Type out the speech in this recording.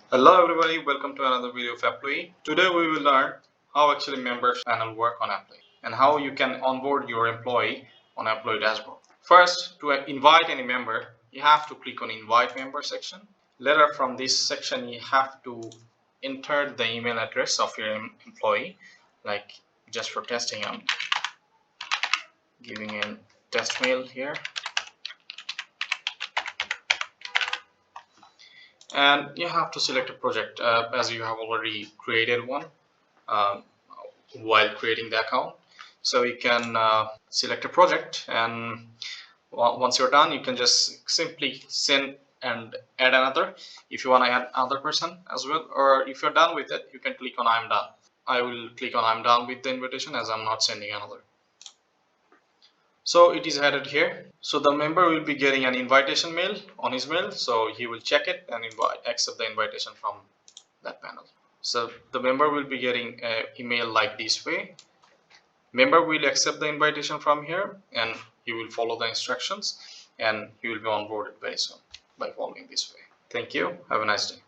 Hello everybody, welcome to another video of Apploye. Today we will learn how actually members panel work on Apploye and how you can onboard your employee on Apploye dashboard. First, to invite any member, you have to click on invite member section. Later from this section, you have to enter the email address of your employee. Like just for testing, I'm giving a test mail here. And you have to select a project as you have already created one while creating the account. So you can select a project, and once you're done, you can just simply send and add another if you want to add another person as well, or if you're done with it, you can click on I'm done. I will click on I'm done with the invitation as I'm not sending another. So it is headed here. So the member will be getting an invitation mail on his mail. So he will check it and accept the invitation from that panel. So the member will be getting an email like this way. Member will accept the invitation from here and he will follow the instructions and he will be onboarded very soon by following this way. Thank you. Have a nice day.